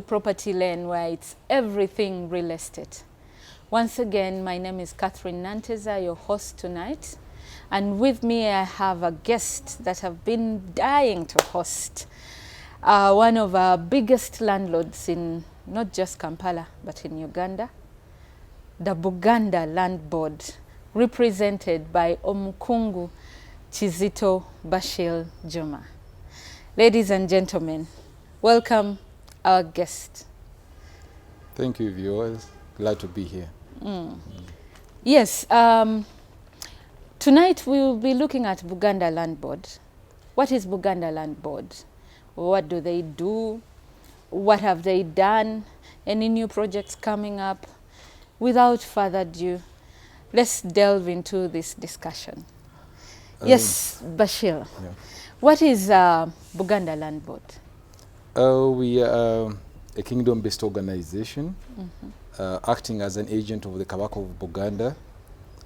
Property Lane, where it's everything real estate. Once again, my name is Catherine Nanteza, your host tonight. And with me, I have a guest that I've been dying to host. One of our biggest landlords in not just Kampala, but in Uganda. The Buganda Land Board, represented by Omukungu Kizito Bashir Juma. Ladies and gentlemen, welcome our guest. Thank you, viewers. Glad to be here. Yes, tonight we will be looking at Buganda Land Board. What is Buganda Land Board? What do they do? What have they done? Any new projects coming up? Without further ado, let's delve into this discussion. Yes, Bashir. Yeah. What is Buganda Land Board? We are a kingdom-based organization acting as an agent of the Kabaka of Buganda,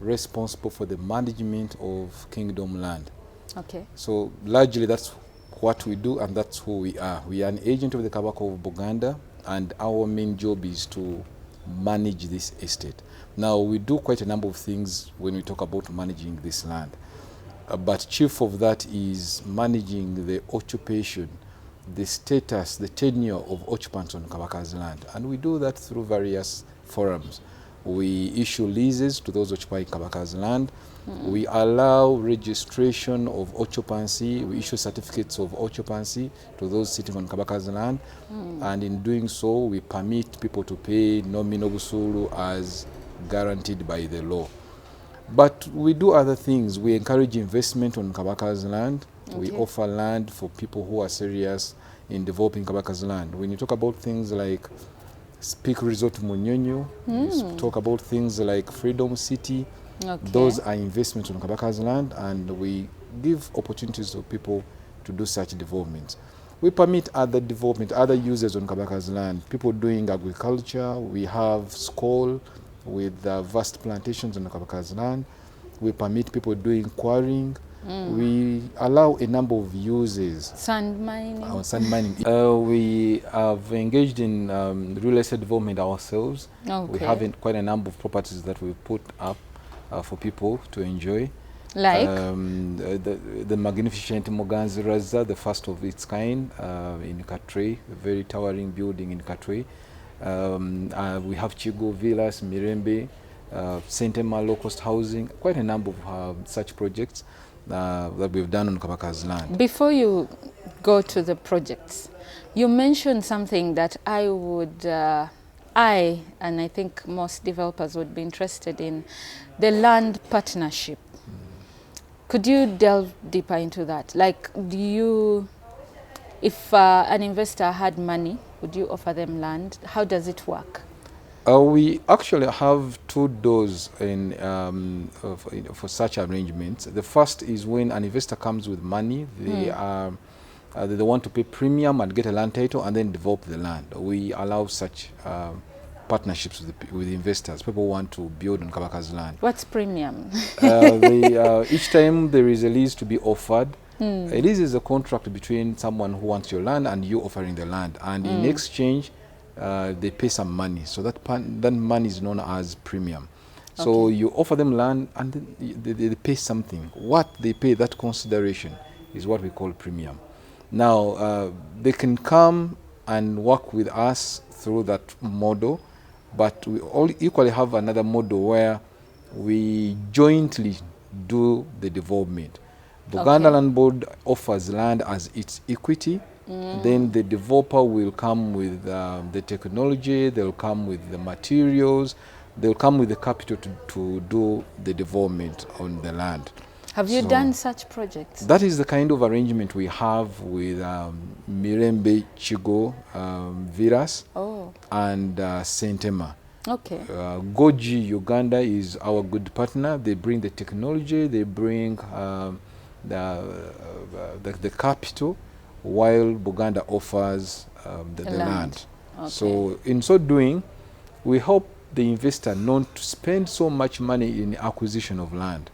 responsible for the management of kingdom land. Okay. So largely that's what we do, and that's who we are. We are an agent of the Kabaka of Buganda, and our main job is to manage this estate. Now, we do quite a number of things when we talk about managing this land. But chief of that is managing the occupation, the status, the tenure of occupants on Kabaka's land. And we do that through various forums. We issue leases to those occupying Kabaka's land. We allow registration of occupancy. We issue certificates of occupancy to those sitting on Kabaka's land. And in doing so, we permit people to pay nominal busulu as guaranteed by the law. But we do other things. We encourage investment on Kabaka's land. Okay. We offer land for people who are serious in developing Kabaka's land. When you talk about things like Speak Resort Munyonyo, you talk about things like Freedom City, those are investments on Kabaka's land, and we give opportunities for people to do such developments. We permit other development, other users on Kabaka's land, people doing agriculture. We have Skoll with vast plantations on Kabaka's land. We permit people doing quarrying. We allow a number of uses. Sand mining. Sand mining. We have engaged in real estate development ourselves. Okay. We have quite a number of properties that we put up for people to enjoy. Like? The magnificent Moganzi Raza, the first of its kind in Katwe, a very towering building in Katwe. We have Chigo Villas, Mirembe, Sentema low-cost housing, quite a number of such projects that we've done on Kabaka's land. Before you go to the projects, you mentioned something that I would, and I think most developers would be interested in, the land partnership. Could you delve deeper into that? Like, if an investor had money, would you offer them land? How does it work? We actually have two doors for such arrangements. The first is when an investor comes with money, they want to pay premium and get a land title and then develop the land. We allow such partnerships with investors. People want to build on Kabaka's land. What's premium? Each time there is a lease to be offered, a lease is a contract between someone who wants your land and you offering the land. And in exchange, they pay some money. So that money is known as premium. So you offer them land and they pay something. What they pay, that consideration, is what we call premium. Now, they can come and work with us through that model, but we all equally have another model where we jointly do the development. Buganda Land Board offers land as its equity. Then the developer will come with the technology, they'll come with the materials, they'll come with the capital to do the development on the land. Have you done such projects? That is the kind of arrangement we have with Mirembe Chigo Viras and Sentema. Okay. Goji Uganda is our good partner. They bring the technology, they bring the capital, while Buganda offers the land. Okay. So in so doing, we help the investor not to spend so much money in acquisition of land.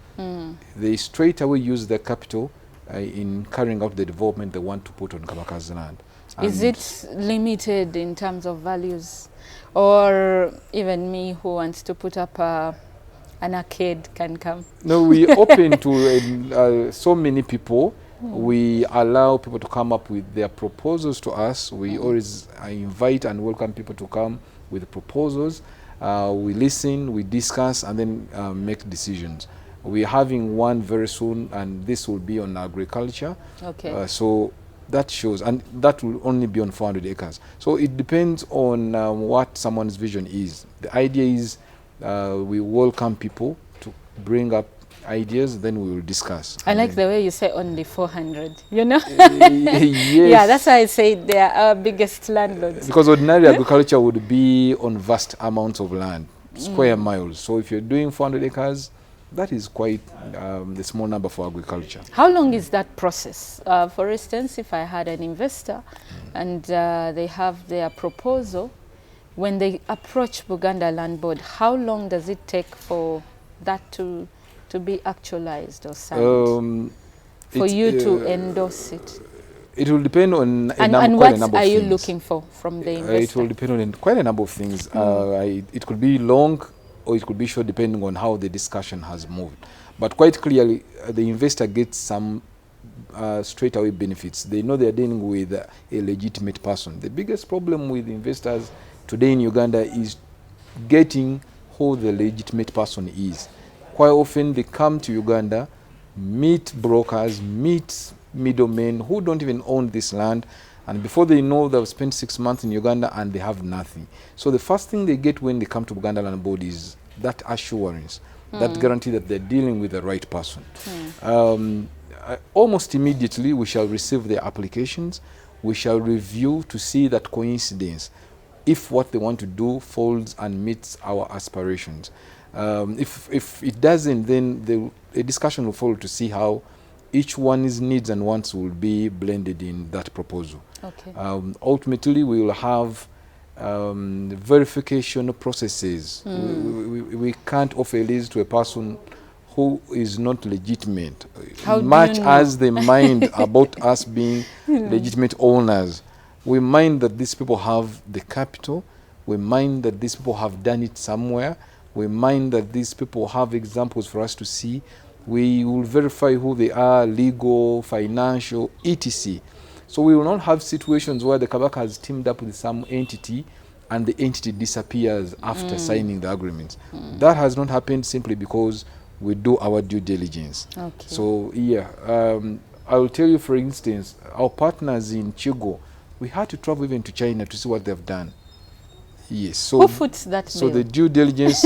They straight away use their capital in carrying out the development they want to put on Kabaka's land. Is it limited in terms of values? Or even me who wants to put up an arcade can come? No, we open to so many people. We allow people to come up with their proposals to us. We always invite and welcome people to come with proposals. We listen, we discuss, and then make decisions. We're having one very soon, and this will be on agriculture. Okay. So that shows, and that will only be on 400 acres. So it depends on what someone's vision is. The idea is we welcome people to bring up ideas, then we will discuss. I like the way you say only 400, you know? Yes. Yeah, that's why I say they are our biggest landlords. Because ordinary agriculture would be on vast amounts of land, square miles. So if you're doing 400 acres, that is quite a small number for agriculture. How long is that process? For instance, if I had an investor and they have their proposal, when they approach Buganda Land Board, how long does it take for that to be actualized or signed? For you to endorse it? It will depend on and what are you looking for from the investor? It will depend on quite a number of things. It could be long or it could be short depending on how the discussion has moved. But quite clearly, the investor gets some straight away benefits. They know they're dealing with a legitimate person. The biggest problem with investors today in Uganda is getting who the legitimate person is. Quite often they come to Uganda, meet brokers, meet middlemen who don't even own this land, and before they know, they've spent 6 months in Uganda and they have nothing. So the first thing they get when they come to Buganda Land Board is that assurance, that guarantee that they're dealing with the right person. Almost immediately we shall receive their applications. We shall review to see that coincidence, if what they want to do falls and meets our aspirations. If it doesn't, then a discussion will follow to see how each one's needs and wants will be blended in that proposal. Okay. Ultimately, we will have verification processes. We can't offer a lease to a person who is not legitimate. How much do you know? as they mind about us being legitimate owners, we mind that these people have the capital. We mind that these people have done it somewhere. We mind that these people have examples for us to see. We will verify who they are, legal, financial, etc. So we will not have situations where the Kabaka has teamed up with some entity and the entity disappears after signing the agreement. That has not happened simply because we do our due diligence. Okay. So yeah, I will tell you, for instance, our partners in Chigo, we had to travel even to China to see what they've done. Yes. So who foots that so bill? the due diligence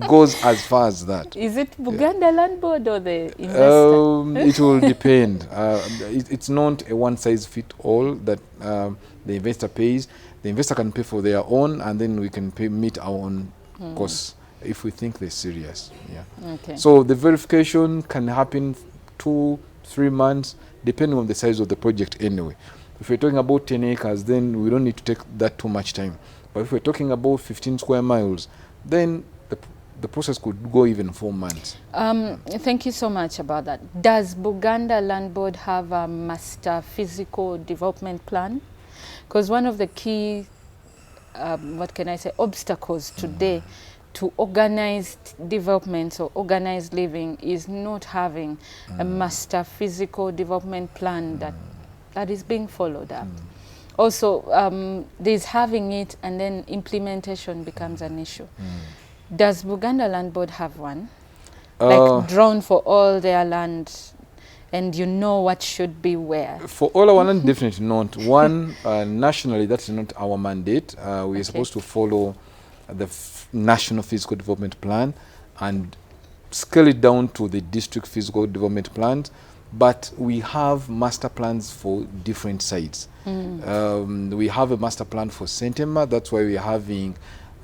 goes as far as that. Is it Buganda Land Board or the investor? It will depend. It's not a one-size-fits-all that the investor pays. The investor can pay for their own, and then we can meet our own costs if we think they're serious. Yeah. Okay. So the verification can happen 2-3 months, depending on the size of the project anyway. If we're talking about 10 acres, then we don't need to take that too much time. But if we're talking about 15 square miles, then the process could go even 4 months. Thank you so much about that. Does Buganda Land Board have a master physical development plan? Because one of the key, obstacles today to organized development or organized living is not having a master physical development plan that is being followed up. Also, there's having it and then implementation becomes an issue. Does Buganda Land Board have one? Like drawn for all their land and you know what should be where? For all our land, definitely not. One, nationally, that's not our mandate. We are supposed to follow the National Physical Development Plan and scale it down to the district physical development plans. But we have master plans for different sites. We have a master plan for Sentema. That's why we're having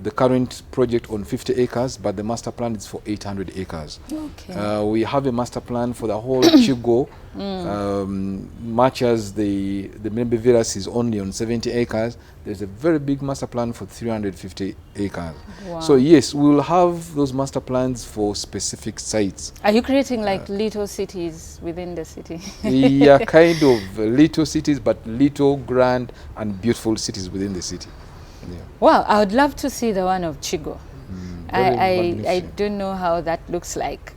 the current project on 50 acres, but the master plan is for 800 acres. Okay. We have a master plan for the whole Chigo, much as the Mirembe Villas is only on 70 acres. There's a very big master plan for 350 acres. Wow. So yes, we will have those master plans for specific sites. Are you creating like little cities within the city? Yeah, kind of little cities, but little, grand, and beautiful cities within the city. Yeah. Wow, I would love to see the one of Chigo. I Magnificent. don't know how that looks like.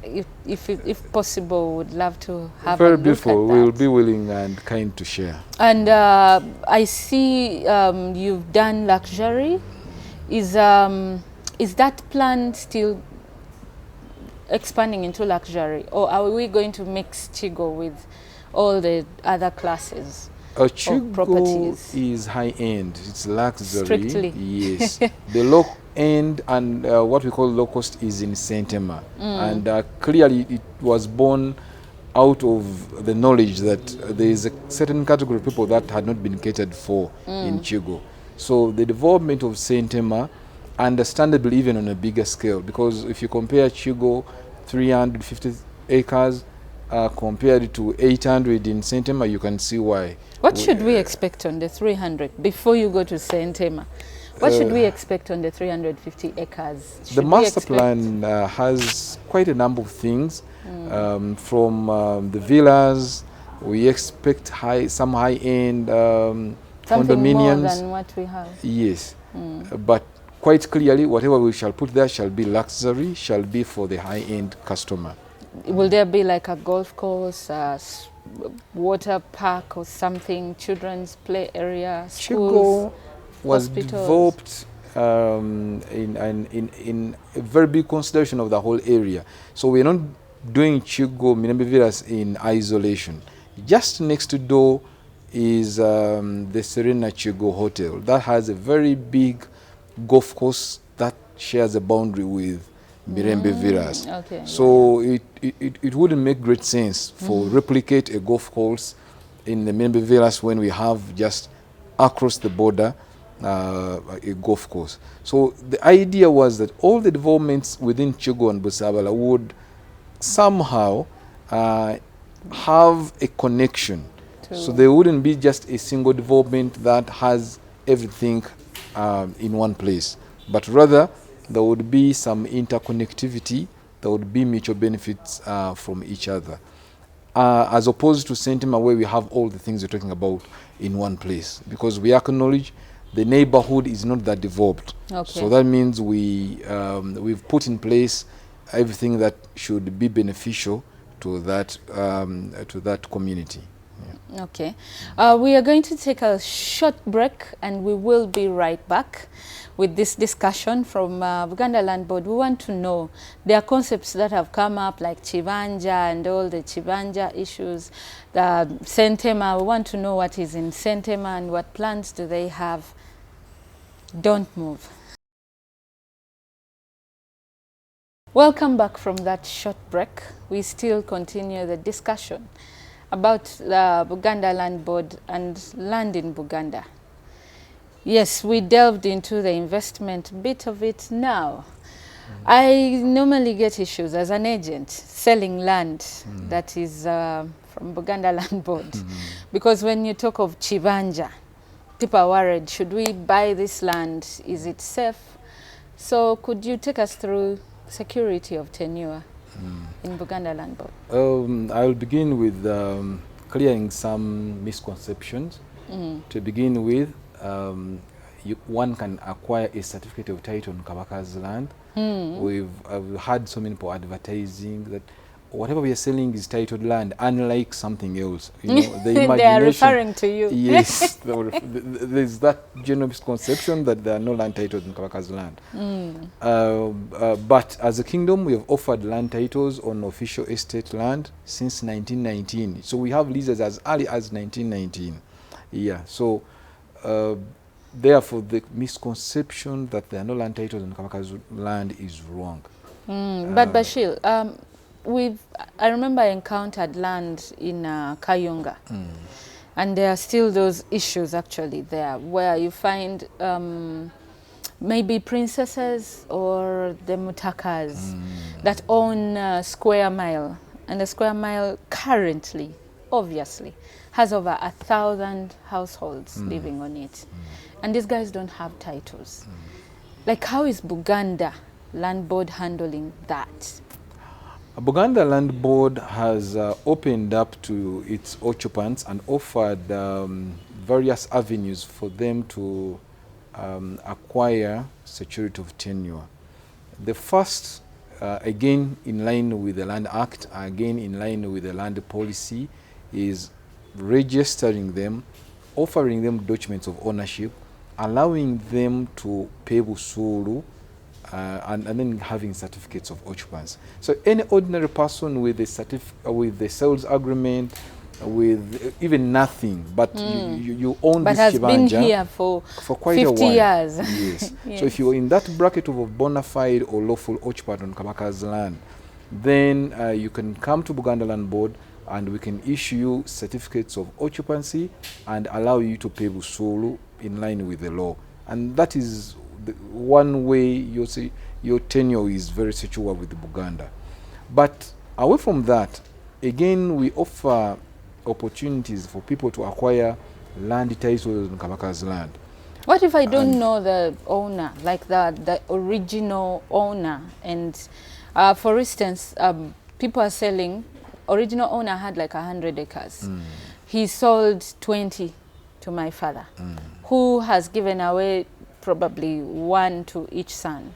If possible, would love to have Very a look beautiful. at that. We will be willing and kind to share. And I see you've done luxury. Is that plan still expanding into luxury, or are we going to mix Chigo with all the other classes of properties? Chigo is high end. It's luxury. Strictly. Yes. The low end and what we call low cost is in Saint-Emma. And clearly it was born out of the knowledge that there is a certain category of people that had not been catered for in Chigo. So the development of Saint-Emma, understandably even on a bigger scale, because if you compare Chigo 350 acres compared to 800 in Saint-Emma, you can see why. What should we expect on the 300 before you go to Saint-Emma? What should we expect on the 350 acres? The master plan has quite a number of things. From the villas, we expect some high-end something more condominiums. than what we have. Yes, but quite clearly, whatever we shall put there shall be luxury, shall be for the high-end customer. Will there be like a golf course, water park or something, children's play area, schools, Chigo was hospitals? developed in a very big consideration of the whole area. So we're not doing Chigo Mirembe Villas in isolation. Just next door is the Serena Chigo Hotel. That has a very big golf course that shares a boundary with Mirembe Villas. Okay. So it wouldn't make great sense for replicate a golf course in the Mirembe Villas when we have just across the border a golf course. So the idea was that all the developments within Chigo and Busabala would somehow have a connection. So there wouldn't be just a single development that has everything in one place, but rather there would be some interconnectivity, there would be mutual benefits from each other. As opposed to Saint-Emma where we have all the things you're talking about in one place, because we acknowledge the neighborhood is not that developed. Okay. So that means we've put in place everything that should be beneficial to that community. Yeah. Okay. We are going to take a short break and we will be right back with this discussion from Buganda Land Board. We want to know there are concepts that have come up like Chibanja and all the Chibanja issues, the Saint-Emma. We want to know what is in Saint-Emma and what plans do they have. Don't move. Welcome back from that short break. We still continue the discussion about the Buganda Land Board and land in Buganda. Yes, we delved into the investment bit of it now. I normally get issues as an agent selling land that is from Buganda Land Board. Because when you talk of Chibanja, people are worried, should we buy this land? Is it safe? So could you take us through security of tenure in Buganda Land Board? I'll begin with clearing some misconceptions. To begin with, one can acquire a certificate of title on Kabaka's land. I've had so many people advertising that whatever we are selling is titled land, unlike something else. You know, the imagination. They are referring to you. Yes, there's that general misconception that there are no land titles in Kabaka's land. But as a kingdom, we have offered land titles on official estate land since 1919. So we have leases as early as 1919. Yeah, so therefore the misconception that there are no land titles in Kabaka's land is wrong. But Bashir, I remember I encountered land in Kayunga, and there are still those issues actually there, where you find maybe princesses or the Mutakas that own Square Mile. And the Square Mile currently, obviously, has over 1,000 households living on it. And these guys don't have titles. Like, how is Buganda Land Board handling that? Buganda Land Board has opened up to its occupants and offered various avenues for them to acquire security of tenure. The first, again in line with the Land Act, again in line with the land policy, is registering them, offering them documents of ownership, allowing them to pay busuru, and then having certificates of occupancy. So any ordinary person with the sales agreement, with even nothing, but you own but this has chibanja been here for quite 50 a while. years. Yes. Yes. So if you're in that bracket of a bona fide or lawful occupant on Kabaka's land, then you can come to Buganda Land Board and we can issue you certificates of occupancy and allow you to pay busuru in line with the law. And that is the one way you see your tenure is very secure with Buganda. But away from that, again, we offer opportunities for people to acquire land titles on Kabaka's land. What if I don't know the owner, like the original owner? And for instance, people are selling, original owner had like 100 acres. He sold 20 to my father, who has given away probably 1 to each son.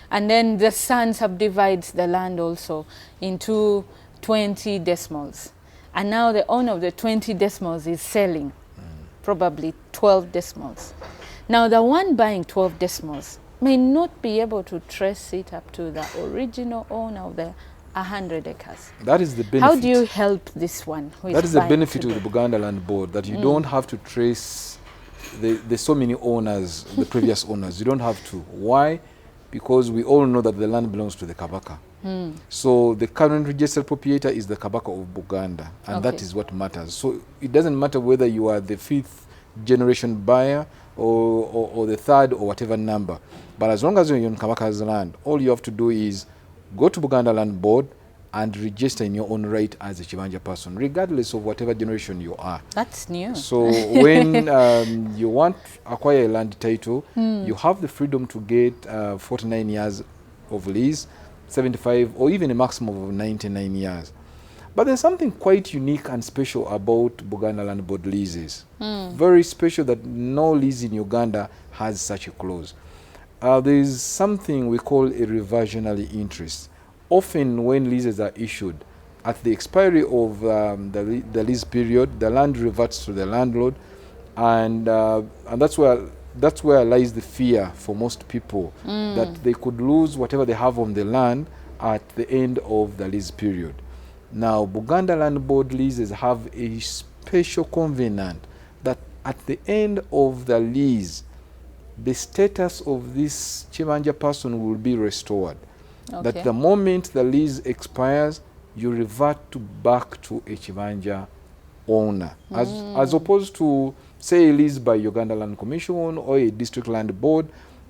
And then the son subdivides the land also into 20 decimals. And now the owner of the 20 decimals is selling probably 12 decimals. Now the one buying 12 decimals may not be able to trace it up to the original owner of the 100 acres. That is the benefit. How do you help this one? That is the benefit of the Buganda Land Board, that you don't have to trace the so many owners, the previous owners. You don't have to. Why? Because we all know that the land belongs to the Kabaka. So the current registered proprietor is the Kabaka of Buganda, and that is what matters. So it doesn't matter whether you are the 5th generation buyer or the 3rd or whatever number. But as long as you're on Kabaka's land, all you have to do is go to Buganda Land Board and register in your own right as a Chibanja person, regardless of whatever generation you are. That's new. So when you want to acquire a land title, you have the freedom to get 49 years of lease, 75, or even a maximum of 99 years. But there's something quite unique and special about Buganda Land Board leases. Very special, that no lease in Uganda has such a clause. There is something we call a reversionary interest. Often when leases are issued, at the expiry of the lease period, the land reverts to the landlord, and that's where lies the fear for most people, that they could lose whatever they have on the land at the end of the lease period. Now, Buganda Land Board leases have a special covenant that at the end of the lease, the status of this Chibanja person will be restored. Okay. That the moment the lease expires, you revert back to a Chibanja owner, as opposed to, say, a lease by Uganda Land Commission or a district land board.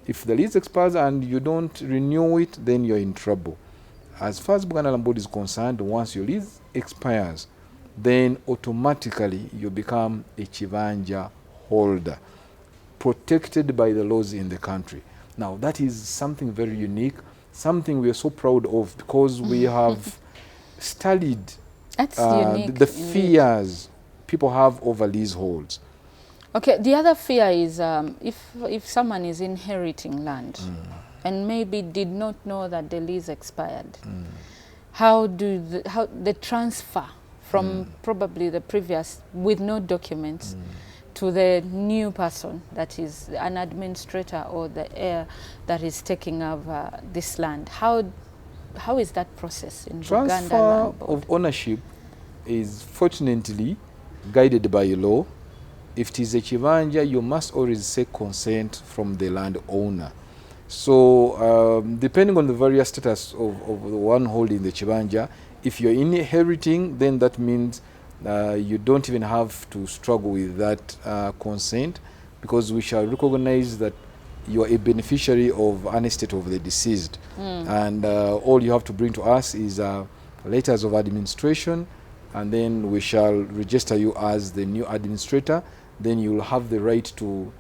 If the lease expires and you don't renew it, then you're in trouble. As far as Buganda Land Board is concerned, once your lease expires, then automatically you become a Chibanja holder, protected by the laws in the country. Now, that is something very unique, something we are so proud of, because we have studied the fears people have over leaseholds. Okay, the other fear is if someone is inheriting land and maybe did not know that the lease expired, how the transfer from probably the previous with no documents to the new person that is an administrator or the heir that is taking over this land, how is that process in Buganda Land Board? Transfer of ownership is fortunately guided by law. If it is a Chibanja, you must always seek consent from the landowner. So depending on the various status of the one holding the Chibanja, if you're inheriting, then that means you don't even have to struggle with that consent, because we shall recognize that you are a beneficiary of an estate of the deceased. And all you have to bring to us is letters of administration, and then we shall register you as the new administrator. Then you will have the right to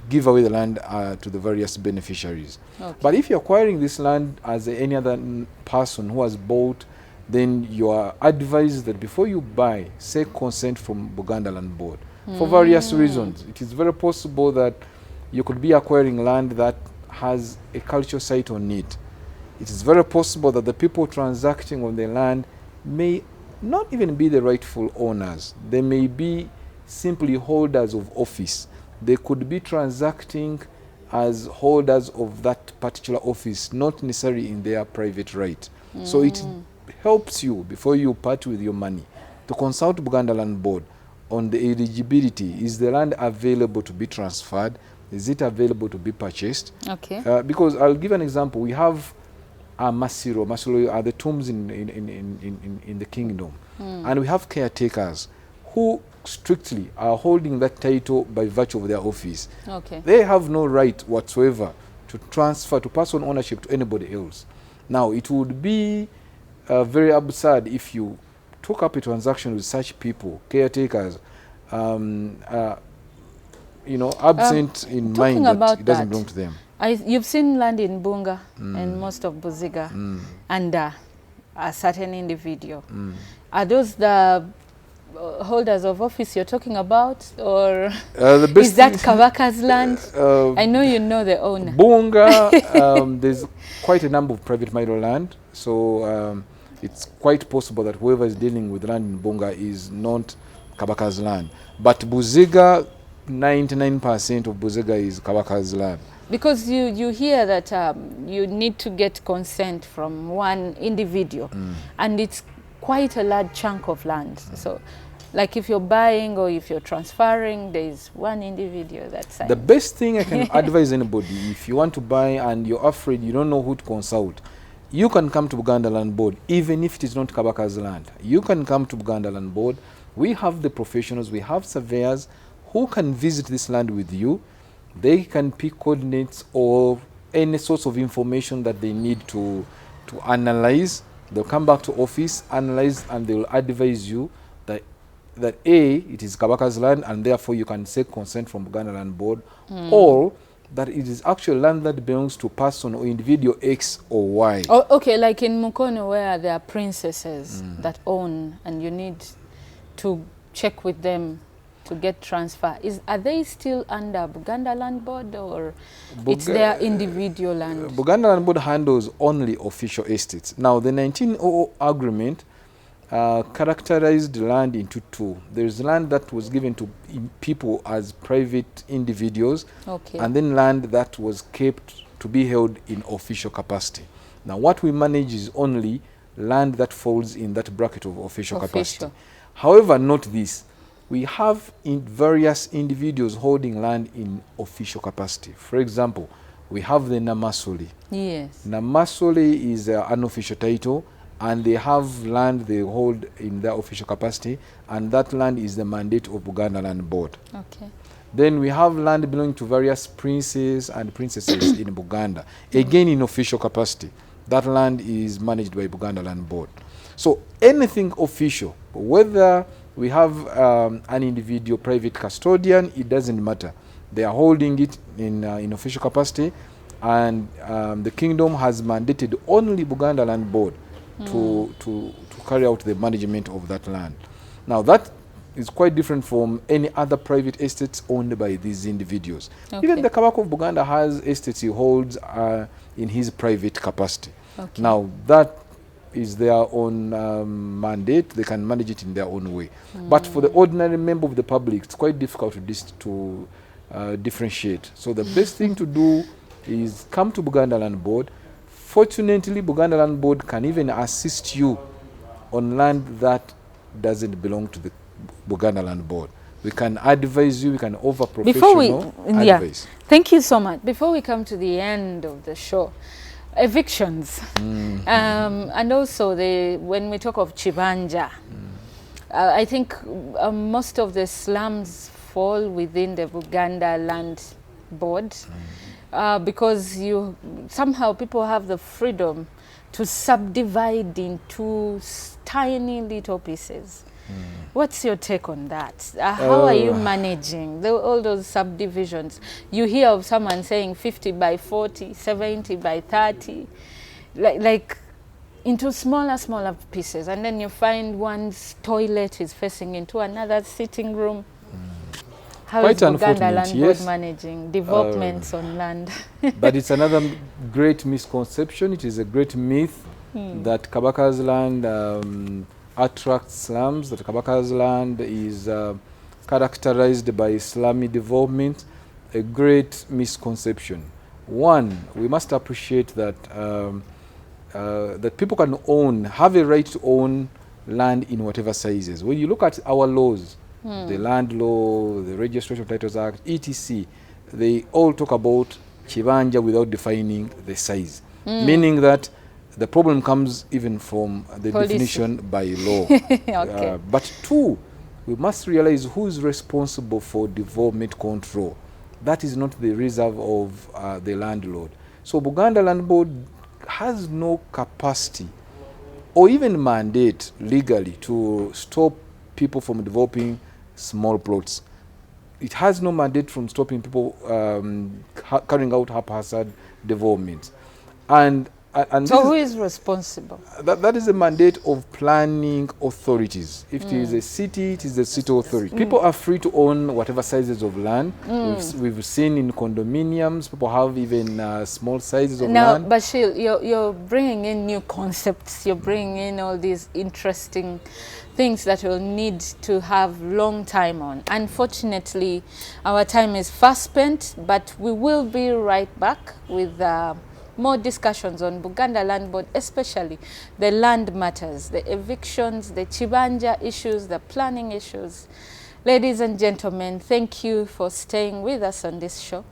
give away the land to the various beneficiaries. Okay. But if you're acquiring this land as any other person who has bought, then you are advised that before you buy, seek consent from Buganda Land Board for various reasons. It is very possible that you could be acquiring land that has a cultural site on it. It is very possible that the people transacting on the land may not even be the rightful owners. They may be simply holders of office. They could be transacting as holders of that particular office, not necessarily in their private right. So it helps you, before you part with your money, to consult Buganda Land Board on the eligibility. Is the land available to be transferred? Is it available to be purchased? Okay. Because I'll give an example. We have Masiro. Masiro are the tombs in the kingdom. And we have caretakers who strictly are holding that title by virtue of their office. Okay. They have no right whatsoever to transfer, to pass on ownership to anybody else. Now, it would be very absurd if you took up a transaction with such people, caretakers, absent in mind that it doesn't belong to them. You've seen land in Bunga and most of Buziga under a certain individual. Are those the holders of office you're talking about, or is that Kabaka's land? I know you know the owner. Bunga, there's quite a number of private minor land, so it's quite possible that whoever is dealing with land in Bunga is not Kabaka's land. But Buziga, 99% of Buziga is Kabaka's land. Because you hear that you need to get consent from one individual, and it's quite a large chunk of land. So, like if you're buying or if you're transferring, there's one individual that signs. The best thing I can advise anybody, if you want to buy and you're afraid you don't know who to consult, you can come to Buganda Land Board, even if it is not Kabaka's land. You can come to Buganda Land Board. We have the professionals, we have surveyors who can visit this land with you. They can pick coordinates or any source of information that they need to analyze. They'll come back to office, analyze, and they will advise you that A, it is Kabaka's land, and therefore you can seek consent from Buganda Land Board, or that it is actual land that belongs to person or individual X or Y. Oh, okay, like in Mukono, where there are princesses that own, and you need to check with them to get transfer. Are they still under Buganda Land Board, or it's their individual land? Buganda Land Board handles only official estates. Now, the 1900 agreement characterized land into two. There's land that was given to people as private individuals, and then land that was kept to be held in official capacity. Now, what we manage is only land that falls in that bracket of official capacity. However, note this. We have various individuals holding land in official capacity. For example, we have the Namasole. Yes. Namasole is an unofficial title, and they have land they hold in their official capacity, and that land is the mandate of Buganda Land Board. Okay. Then we have land belonging to various princes and princesses in Buganda, again in official capacity. That land is managed by Buganda Land Board. So anything official, whether we have an individual private custodian, it doesn't matter. They are holding it in official capacity, and the kingdom has mandated only Buganda Land Board to carry out the management of that land. Now, that is quite different from any other private estates owned by these individuals. Even the Kabaka of Buganda has estates he holds in his private capacity. Now, that is their own mandate. They can manage it in their own way. But for the ordinary member of the public, it's quite difficult to differentiate. So the best thing to do is come to Buganda Land Board. Fortunately, Buganda Land Board can even assist you on land that doesn't belong to the Buganda Land Board. We can advise you, we can offer professional advice. Thank you so much. Before we come to the end of the show, evictions, and also when we talk of Chibanja, I think most of the slums fall within the Buganda Land Board. because somehow people have the freedom to subdivide into tiny little pieces. What's your take on that? How are you managing all those subdivisions? You hear of someone saying 50 by 40, 70 by 30, like into smaller pieces, and then you find one's toilet is facing into another sitting room. How Quite is Buganda unfortunate, Land Board yes. managing developments on land? But it's another great misconception. It is a great myth that Kabaka's land attracts slums, that Kabaka's land is characterized by Islamic development. A great misconception. One, we must appreciate that that people can have a right to own land in whatever sizes. When you look at our laws, the Land Law, the Registration of Titles Act, etc., they all talk about Chibanja without defining the size, meaning that the problem comes even from the definition by law. Okay. But two, we must realize who is responsible for development control. That is not the reserve of the landlord. So Buganda Land Board has no capacity or even mandate legally to stop people from developing small plots. It has no mandate from stopping people carrying out haphazard development. And So who is responsible? that is a mandate of planning authorities. If it is a city, it is the city authority. People are free to own whatever sizes of land. We've seen in condominiums, people have even small sizes of land. Now, Bashir, you're bringing in new concepts. You're bringing in all these interesting things that we'll need to have long time on. Unfortunately, our time is fast spent, but we will be right back with more discussions on Buganda Land Board, especially the land matters, the evictions, the Chibanja issues, the planning issues. Ladies and gentlemen, thank you for staying with us on this show.